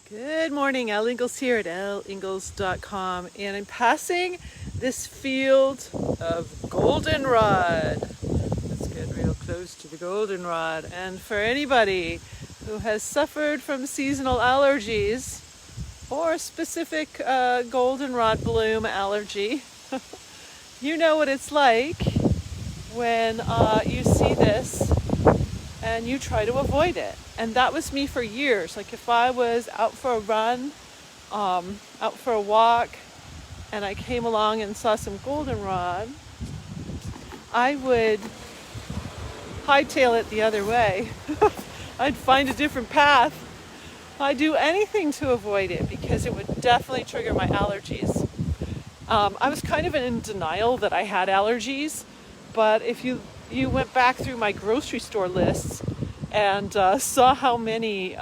Good morning, Elle Ingalls here at elleingles.com, and I'm passing this field of goldenrod. Let's get real close to the goldenrod. And for anybody who has suffered from seasonal allergies or a specific goldenrod bloom allergy, you know what it's like when you see this and you try to avoid it. And that was me for years. Like if I was out for a run, out for a walk, and I came along and saw some goldenrod, I would hightail it the other way. I'd find a different path. I'd do anything to avoid it because it would definitely trigger my allergies. I was kind of in denial that I had allergies, but if you went back through my grocery store lists and saw how many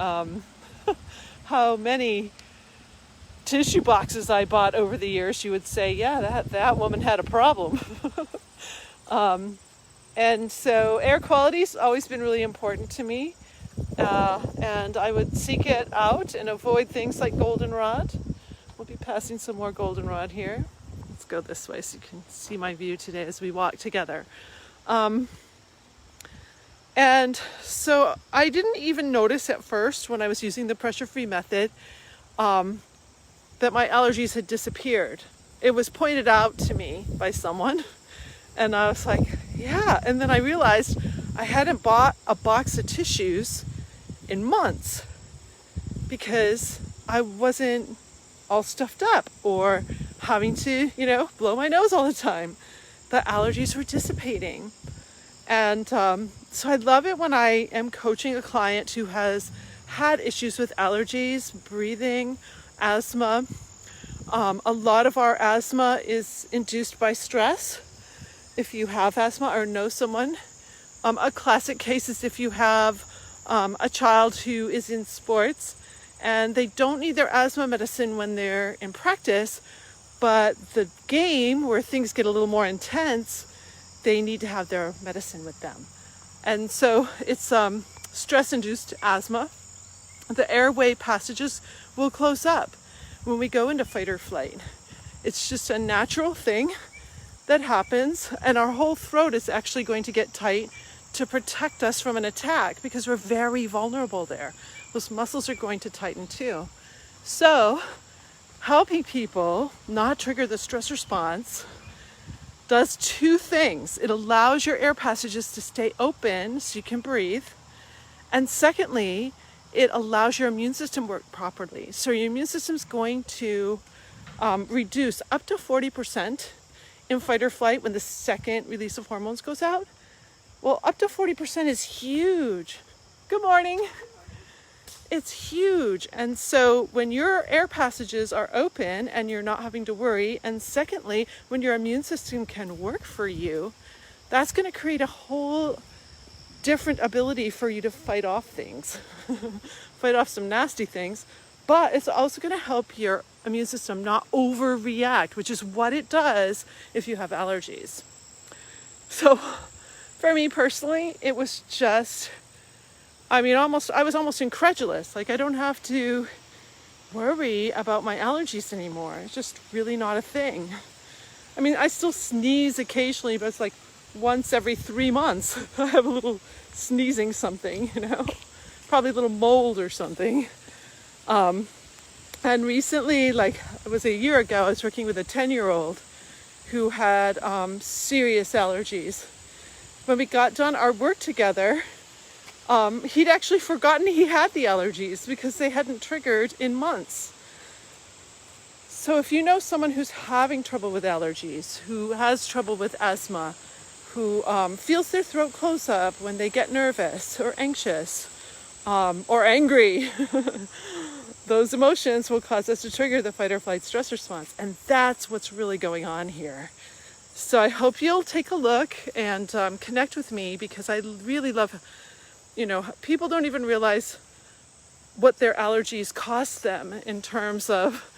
tissue boxes I bought over the years, you would say, yeah, that woman had a problem. And so air quality's always been really important to me, and I would seek it out and avoid things like goldenrod. We'll be passing some more goldenrod here. Let's go this way so you can see my view today as we walk together. And so I didn't even notice at first when I was using the pressure-free method that my allergies had disappeared. It was pointed out to me by someone, and I was like, yeah. And then I realized I hadn't bought a box of tissues in months because I wasn't all stuffed up or having to, blow my nose all the time. The allergies were dissipating. And so I love it when I am coaching a client who has had issues with allergies, breathing, asthma. A lot of our asthma is induced by stress. If you have asthma or know someone, a classic case is if you have a child who is in sports and they don't need their asthma medicine when they're in practice, but the game where things get a little more intense, they need to have their medicine with them. And so it's stress-induced asthma. The airway passages will close up when we go into fight or flight. It's just a natural thing that happens, and our whole throat is actually going to get tight to protect us from an attack because we're very vulnerable there. Those muscles are going to tighten too. So helping people not trigger the stress response does two things. It allows your air passages to stay open so you can breathe. And secondly, it allows your immune system to work properly. So your immune system is going to reduce up to 40% in fight or flight when the second release of hormones goes out. Well, up to 40% is huge. Good morning. It's huge. And so when your air passages are open and you're not having to worry, and secondly, when your immune system can work for you, that's going to create a whole different ability for you to fight off things, fight off some nasty things. But it's also going to help your immune system not overreact, which is what it does if you have allergies. So for me personally, it was just, I was almost incredulous. Like, I don't have to worry about my allergies anymore. It's just really not a thing. I mean, I still sneeze occasionally, but it's like once every 3 months. I have a little sneezing something, probably a little mold or something. And recently, like it was a year ago, I was working with a 10-year-old who had serious allergies. When we got done our work together, he'd actually forgotten he had the allergies because they hadn't triggered in months. So if you know someone who's having trouble with allergies, who has trouble with asthma, who feels their throat close up when they get nervous or anxious or angry, those emotions will cause us to trigger the fight or flight stress response. And that's what's really going on here. So I hope you'll take a look and connect with me because I really love, people don't even realize what their allergies cost them in terms of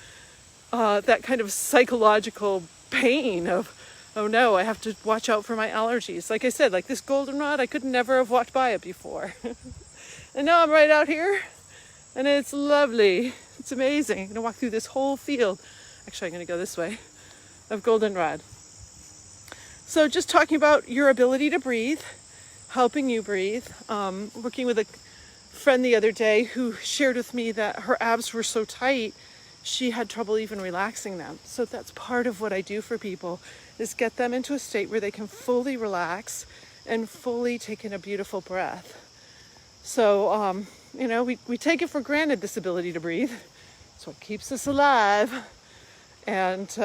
that kind of psychological pain of, oh no, I have to watch out for my allergies. Like I said, like this goldenrod, I could never have walked by it before. And now I'm right out here and it's lovely. It's amazing. I'm gonna walk through this whole field. Actually, I'm gonna go this way, of goldenrod. So just talking about your ability to breathe, helping you breathe. Working with a friend the other day who shared with me that her abs were so tight, she had trouble even relaxing them. So that's part of what I do for people, is get them into a state where they can fully relax and fully take in a beautiful breath. So, we take it for granted, this ability to breathe. It's what keeps us alive. And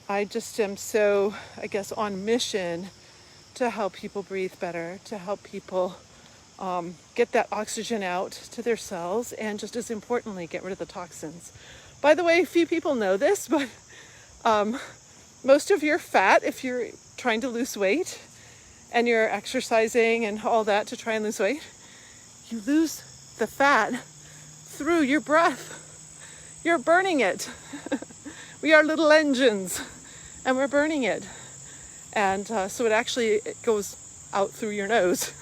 I just am so, on mission to help people breathe better, to help people get that oxygen out to their cells, and just as importantly, get rid of the toxins. By the way, few people know this, but most of your fat, if you're trying to lose weight and you're exercising and all that to try and lose weight, you lose the fat through your breath. You're burning it. We are little engines and we're burning it. And so it goes out through your nose,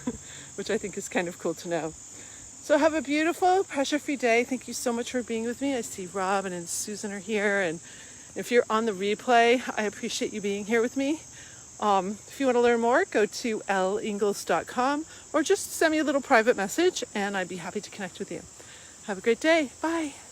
which I think is kind of cool to know. So have a beautiful, pressure-free day. Thank you so much for being with me. I see Robin and Susan are here. And if you're on the replay, I appreciate you being here with me. If you want to learn more, go to elleingles.com or just send me a little private message and I'd be happy to connect with you. Have a great day. Bye.